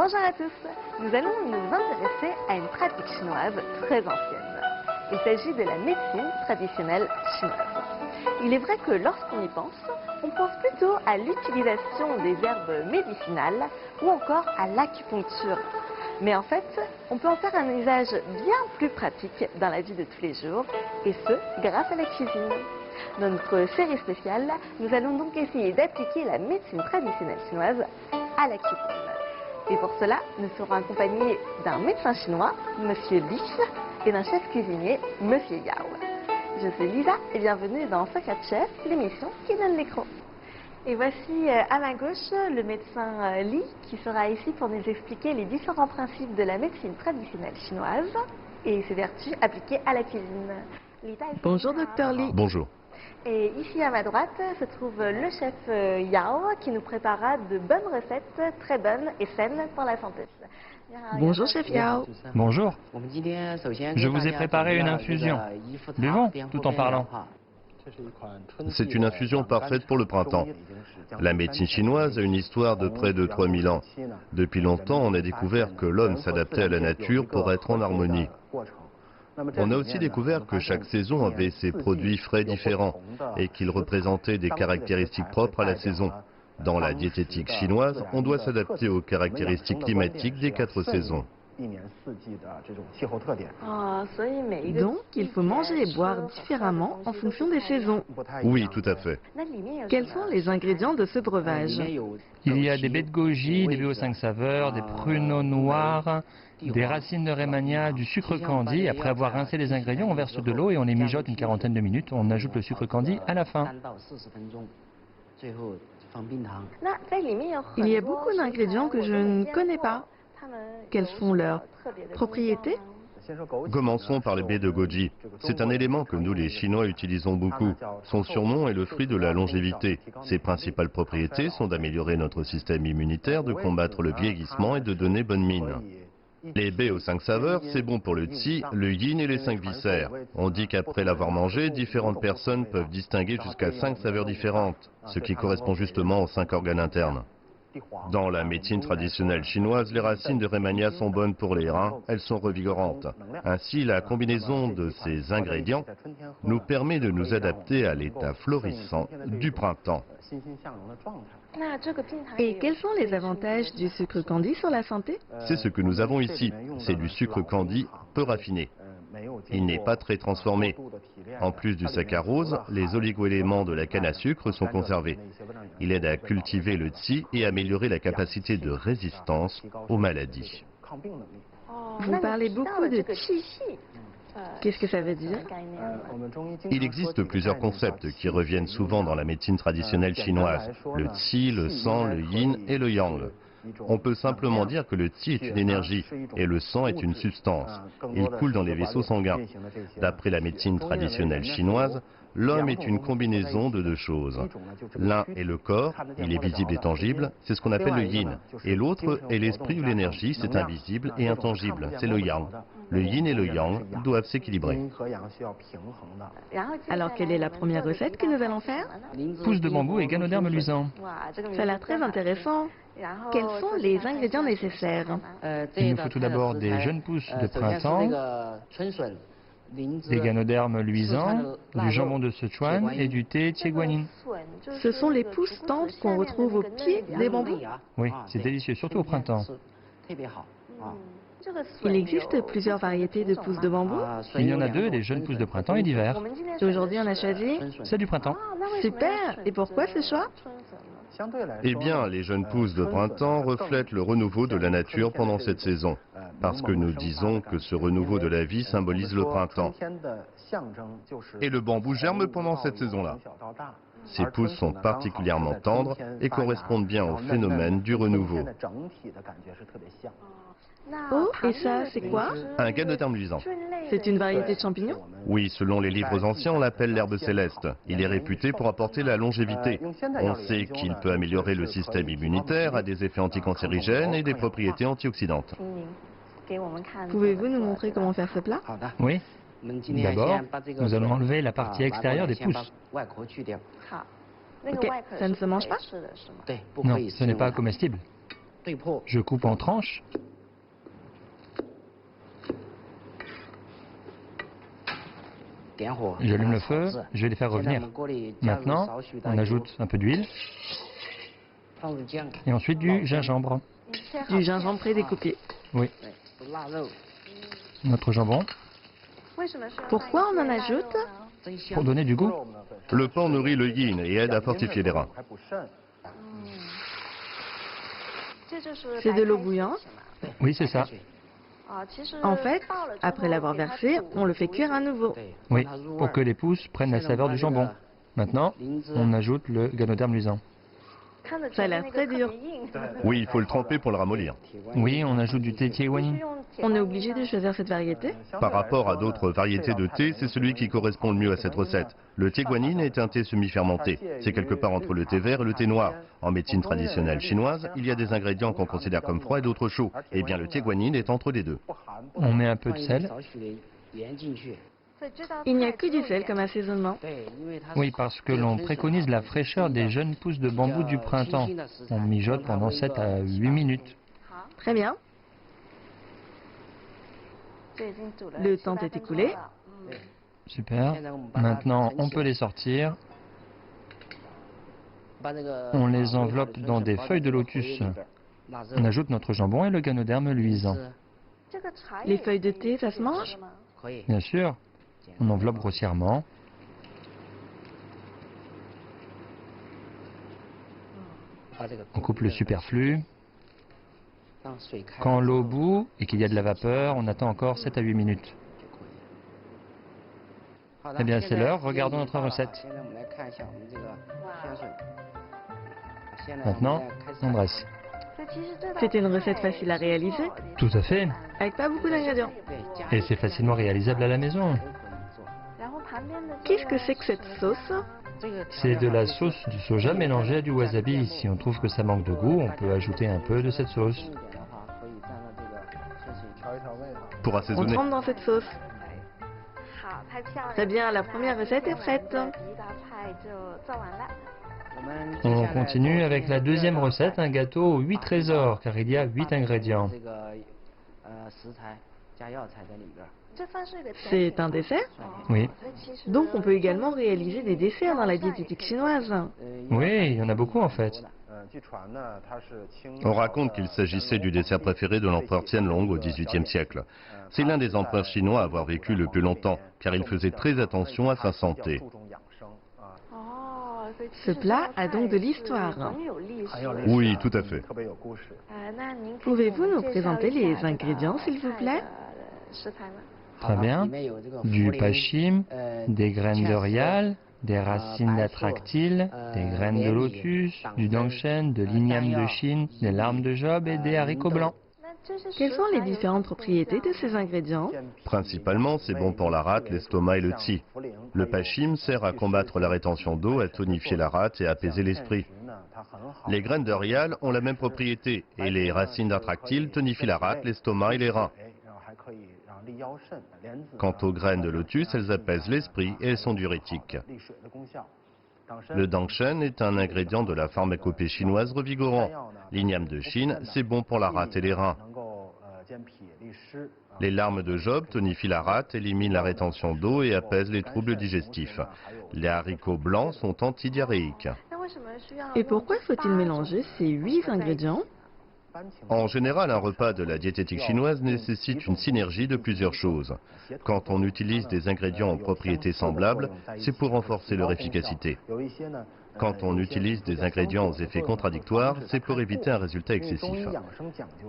Bonjour à tous. Nous allons nous intéresser à une pratique chinoise très ancienne. Il s'agit de la médecine traditionnelle chinoise. Il est vrai que lorsqu'on y pense, on pense plutôt à l'utilisation des herbes médicinales ou encore à l'acupuncture. Mais en fait, on peut en faire un usage bien plus pratique dans la vie de tous les jours, et ce, grâce à la cuisine. Dans notre série spéciale, nous allons donc essayer d'appliquer la médecine traditionnelle chinoise à la cuisine. Et pour cela, nous serons accompagnés d'un médecin chinois, Monsieur Li, et d'un chef cuisinier, Monsieur Yao. Je suis Lisa et bienvenue dans Secret Chef, l'émission qui donne l'écran. Et voici à ma gauche le médecin Li qui sera ici pour nous expliquer les différents principes de la médecine traditionnelle chinoise et ses vertus appliquées à la cuisine. Bonjour docteur Li. Bonjour. Et ici à ma droite se trouve le chef Yao qui nous préparera de bonnes recettes très bonnes et saines pour la santé. Bonjour chef Yao. Bonjour. Je vous ai préparé une infusion. Buvons tout en parlant. C'est une infusion parfaite pour le printemps. La médecine chinoise a une histoire de près de 3000 ans. Depuis longtemps, on a découvert que l'homme s'adaptait à la nature pour être en harmonie. On a aussi découvert que chaque saison avait ses produits frais différents et qu'ils représentaient des caractéristiques propres à la saison. Dans la diététique chinoise, on doit s'adapter aux caractéristiques climatiques des 4 saisons. Donc, il faut manger et boire différemment en fonction des saisons. Oui, tout à fait. Quels sont les ingrédients de ce breuvage? Il y a des baies de goji, des baies aux 5 saveurs, des pruneaux noirs, des racines de rémania, du sucre candi. Après avoir rincé les ingrédients, on verse de l'eau et on les mijote une quarantaine de minutes. On ajoute le sucre candi à la fin. Il y a beaucoup d'ingrédients que je ne connais pas. Quelles sont leurs propriétés? Commençons par les baies de goji. C'est un élément que nous les Chinois utilisons beaucoup. Son surnom est le fruit de la longévité. Ses principales propriétés sont d'améliorer notre système immunitaire, de combattre le vieillissement et de donner bonne mine. Les baies aux 5 saveurs, c'est bon pour le qi, le yin et les 5 viscères. On dit qu'après l'avoir mangé, différentes personnes peuvent distinguer jusqu'à 5 saveurs différentes, ce qui correspond justement aux 5 organes internes. Dans la médecine traditionnelle chinoise, les racines de rémania sont bonnes pour les reins, elles sont revigorantes. Ainsi, la combinaison de ces ingrédients nous permet de nous adapter à l'état florissant du printemps. Et quels sont les avantages du sucre candi sur la santé? C'est ce que nous avons ici, c'est du sucre candi peu raffiné. Il n'est pas très transformé. En plus du saccharose, les oligoéléments de la canne à sucre sont conservés. Il aide à cultiver le qi et améliorer la capacité de résistance aux maladies. Vous parlez beaucoup de qi. Qu'est-ce que ça veut dire? Il existe plusieurs concepts qui reviennent souvent dans la médecine traditionnelle chinoise. Le qi, le sang, le yin et le yang. On peut simplement dire que le qi est une énergie et le sang est une substance. Il coule dans les vaisseaux sanguins. D'après la médecine traditionnelle chinoise, l'homme est une combinaison de 2 choses. L'un est le corps, il est visible et tangible, c'est ce qu'on appelle le yin. Et l'autre est l'esprit ou l'énergie, c'est invisible et intangible, c'est le yang. Le yin et le yang doivent s'équilibrer. Alors, quelle est la première recette que nous allons faire? Pousses de bambou et ganoderme luisant. Ça a l'air très intéressant. Quels sont les ingrédients nécessaires? Il nous faut tout d'abord des jeunes pousses de printemps, des ganodermes luisants, du jambon de Sichuan et du thé Tieguanin. Ce sont les pousses tendres qu'on retrouve au pied des bambous? Oui, c'est délicieux, surtout au printemps. Il existe plusieurs variétés de pousses de bambou? Il y en a 2, des jeunes pousses de printemps et d'hiver. Aujourd'hui, on a choisi? C'est du printemps. Super! Et pourquoi ce choix? Eh bien, les jeunes pousses de printemps reflètent le renouveau de la nature pendant cette saison, parce que nous disons que ce renouveau de la vie symbolise le printemps. Et le bambou germe pendant cette saison-là. Ces pousses sont particulièrement tendres et correspondent bien au phénomène du renouveau. Oh, et ça, c'est quoi? Un ganoderme luisant. C'est une variété de champignons? Oui, selon les livres anciens, on l'appelle l'herbe céleste. Il est réputé pour apporter la longévité. On sait qu'il peut améliorer le système immunitaire, a des effets anticancérigènes et des propriétés antioxydantes. Pouvez-vous nous montrer comment faire ce plat? Oui. D'abord, nous allons enlever la partie extérieure des pousses. Ok, ça ne se mange pas? Non, ce n'est pas comestible. Je coupe en tranches. J'allume le feu, je vais les faire revenir. Maintenant, on ajoute un peu d'huile et ensuite du gingembre. Du gingembre prédécoupé. Oui. Notre jambon Pourquoi on en ajoute? pour donner du goût. Le porc nourrit le yin et aide à fortifier les reins. C'est de l'eau bouillante. Oui, c'est ça. En fait, après l'avoir versé, on le fait cuire à nouveau. Oui, pour que les pousses prennent la saveur du jambon. Maintenant, on ajoute le ganoderme luisant. Ça a l'air très dur. Oui, il faut le tremper pour le ramollir. Oui, on ajoute du thé Tiegwani. On est obligé de choisir cette variété? Par rapport à d'autres variétés de thé, c'est celui qui correspond le mieux à cette recette. Le thé guanyin est un thé semi-fermenté. C'est quelque part entre le thé vert et le thé noir. En médecine traditionnelle chinoise, il y a des ingrédients qu'on considère comme froids et d'autres chauds. Eh bien, le thé guanyin est entre les deux. On met un peu de sel. Il n'y a que du sel comme assaisonnement. Oui, parce que l'on préconise la fraîcheur des jeunes pousses de bambou du printemps. On mijote pendant 7 à 8 minutes. Très bien. Le temps est écoulé. Super. Maintenant, on peut les sortir. On les enveloppe dans des feuilles de lotus. On ajoute notre jambon et le ganoderme luisant. Les feuilles de thé, ça se mange? Bien sûr, on enveloppe grossièrement. On coupe le superflu. Quand l'eau bout et qu'il y a de la vapeur, on attend encore 7 à 8 minutes. Eh bien, c'est l'heure. Regardons notre recette. Maintenant, on dresse. C'était une recette facile à réaliser, Tout à fait. avec pas beaucoup d'ingrédients. Et c'est facilement réalisable à la maison. Qu'est-ce que c'est que cette sauce? C'est de la sauce du soja mélangée à du wasabi. Si on trouve que ça manque de goût, on peut ajouter un peu de cette sauce. Pour On assaisonner. trempe dans cette sauce. Très bien, la première recette est prête. On continue avec la deuxième recette, un gâteau aux 8 trésors, car il y a 8 ingrédients. C'est un dessert? Oui. Donc on peut également réaliser des desserts dans la diététique chinoise. Oui, il y en a beaucoup en fait. On raconte qu'il s'agissait du dessert préféré de l'empereur Tianlong au XVIIIe siècle. C'est l'un des empereurs chinois à avoir vécu le plus longtemps, car il faisait très attention à sa santé. Ce plat a donc de l'histoire. Oui, tout à fait. Pouvez-vous nous présenter les ingrédients, s'il vous plaît? Très bien. Du pachim, des graines d'orial, des racines d'attractyle, des graines de lotus, du dangshen, de l'igname de Chine, des larmes de Job et des haricots blancs. Quelles sont les différentes propriétés de ces ingrédients? Principalement, c'est bon pour la rate, l'estomac et le qi. Le pachim sert à combattre la rétention d'eau, à tonifier la rate et à apaiser l'esprit. Les graines d'orial ont la même propriété et les racines d'attractyle tonifient la rate, l'estomac et les reins. Quant aux graines de lotus, elles apaisent l'esprit et elles sont diurétiques. Le dangshen est un ingrédient de la pharmacopée chinoise revigorant. L'igname de Chine, c'est bon pour la rate et les reins. Les larmes de Job tonifient la rate, éliminent la rétention d'eau et apaisent les troubles digestifs. Les haricots blancs sont antidiarrhéiques. Et pourquoi faut-il mélanger ces 8 ingrédients? En général, un repas de la diététique chinoise nécessite une synergie de plusieurs choses. Quand on utilise des ingrédients aux propriétés semblables, c'est pour renforcer leur efficacité. Quand on utilise des ingrédients aux effets contradictoires, c'est pour éviter un résultat excessif.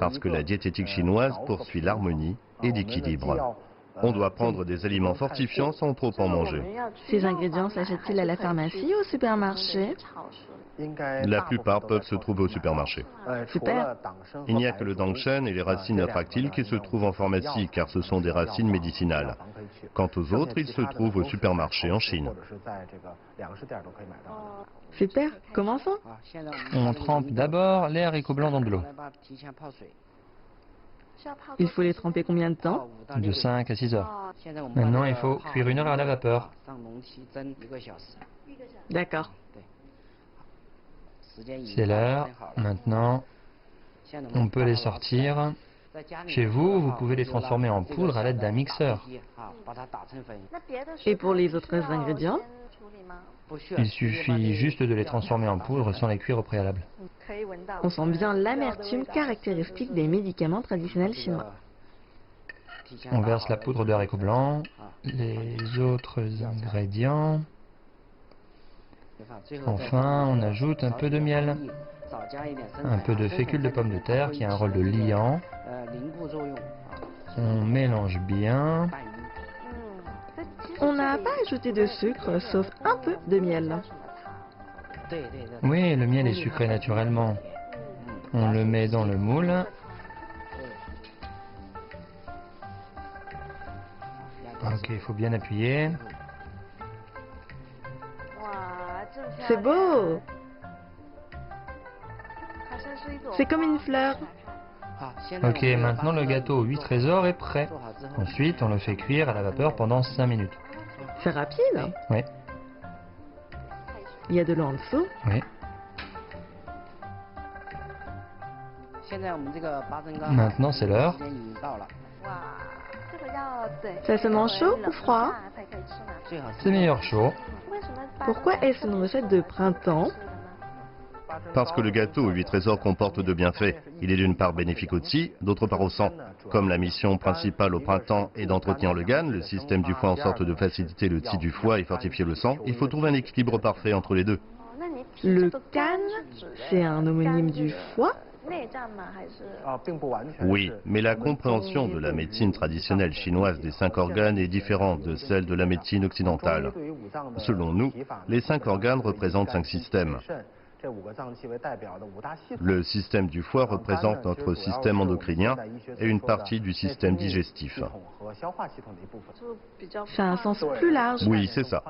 Parce que la diététique chinoise poursuit l'harmonie et l'équilibre. On doit prendre des aliments fortifiants sans trop en manger. Ces ingrédients s'achètent-ils à la pharmacie ou au supermarché? La plupart peuvent se trouver au supermarché. Super. Il n'y a que le dangshen et les racines attractiles qui se trouvent en pharmacie, car ce sont des racines médicinales. Quant aux autres, ils se trouvent au supermarché en Chine. Super. Commençons. On trempe d'abord les haricots blancs dans de l'eau, Il faut les tremper combien de temps? de 5 à 6 heures. Maintenant, il faut cuire 1 heure à la vapeur. D'accord. C'est l'heure. Maintenant, On peut les sortir. Chez vous, vous pouvez les transformer en poudre à l'aide d'un mixeur. Et pour les autres ingrédients? Il suffit juste de les transformer en poudre sans les cuire au préalable. On sent bien l'amertume caractéristique des médicaments traditionnels chinois. On verse la poudre de haricots blancs, les autres ingrédients. Enfin, on ajoute un peu de miel, un peu de fécule de pomme de terre qui a un rôle de liant. On mélange bien. On n'a pas ajouté de sucre, sauf un peu de miel. Oui, le miel est sucré naturellement. On le met dans le moule. Ok, il faut bien appuyer. C'est beau! C'est comme une fleur. Ok, maintenant le gâteau aux 8 trésors est prêt. Ensuite, on le fait cuire à la vapeur pendant 5 minutes. C'est rapide. Oui, Il y a de l'eau en dessous. oui. Maintenant, c'est l'heure. Ça se mange chaud ou froid? C'est meilleur chaud. Pourquoi est-ce une recette de printemps? Parce que le gâteau aux 8 trésors comporte deux bienfaits. Il est d'une part bénéfique au qi, d'autre part au sang. Comme la mission principale au printemps est d'entretenir le gan, le système du foie en sorte de faciliter le qi du foie et fortifier le sang, il faut trouver un équilibre parfait entre les deux. Le can, c'est un homonyme du foie. Oui, mais la compréhension de la médecine traditionnelle chinoise des 5 organes est différente de celle de la médecine occidentale. Selon nous, les 5 organes représentent 5 systèmes. Le système du foie représente notre système endocrinien et une partie du système digestif. Ça a un sens plus large. Oui, c'est ça.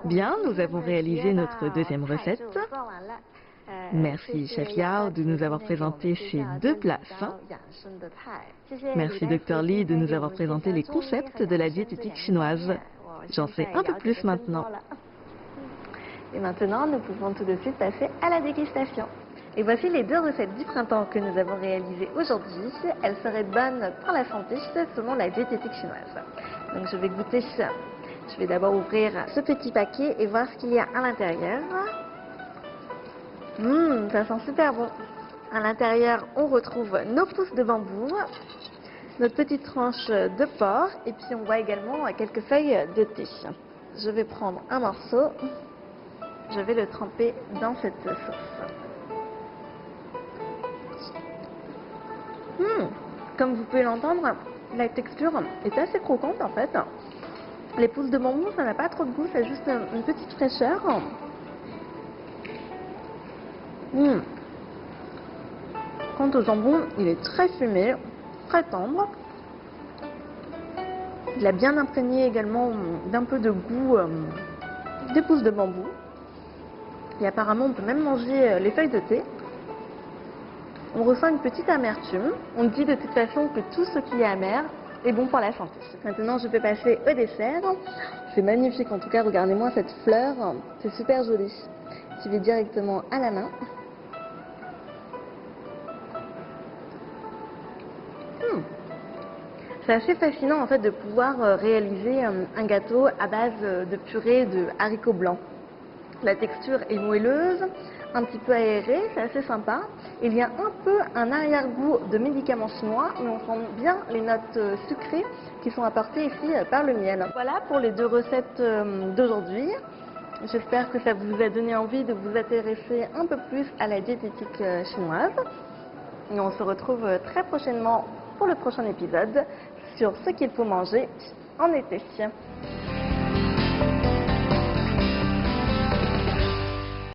Bien, nous avons réalisé notre deuxième recette. Merci Chef Yao de nous avoir présenté ces deux plats sains. Merci Dr Li de nous avoir présenté les concepts de la diététique chinoise. J'en sais un peu plus maintenant. Et maintenant, nous pouvons tout de suite passer à la dégustation. Et voici les deux recettes du printemps que nous avons réalisées aujourd'hui. Elles seraient bonnes pour la santé selon la diététique chinoise. Donc je vais goûter ça. Je vais d'abord ouvrir ce petit paquet et voir ce qu'il y a à l'intérieur. Ça sent super bon. À l'intérieur, on retrouve nos pousses de bambou, notre petite tranche de porc et puis on voit également quelques feuilles de thé. Je vais prendre un morceau. Je vais le tremper dans cette sauce. Comme vous pouvez l'entendre, la texture est assez croquante en fait. Les pousses de bambou, ça n'a pas trop de goût, c'est juste une petite fraîcheur. Quant au jambon, il est très fumé, très tendre. Il a bien imprégné également d'un peu de goût des pousses de bambou. Et apparemment, on peut même manger les feuilles de thé. On ressent une petite amertume. On dit de toute façon que tout ce qui est amer est bon pour la santé. Maintenant, je peux passer au dessert. C'est magnifique en tout cas, regardez-moi cette fleur. C'est super joli. Je vais directement à la main. C'est assez fascinant en fait de pouvoir réaliser un gâteau à base de purée de haricots blancs. La texture est moelleuse, un petit peu aérée, c'est assez sympa. Il y a un peu un arrière-goût de médicaments chinois et on sent bien les notes sucrées qui sont apportées ici par le miel. Voilà pour les deux recettes d'aujourd'hui. J'espère que ça vous a donné envie de vous intéresser un peu plus à la diététique chinoise. Et on se retrouve très prochainement pour le prochain épisode sur ce qu'il faut manger en été.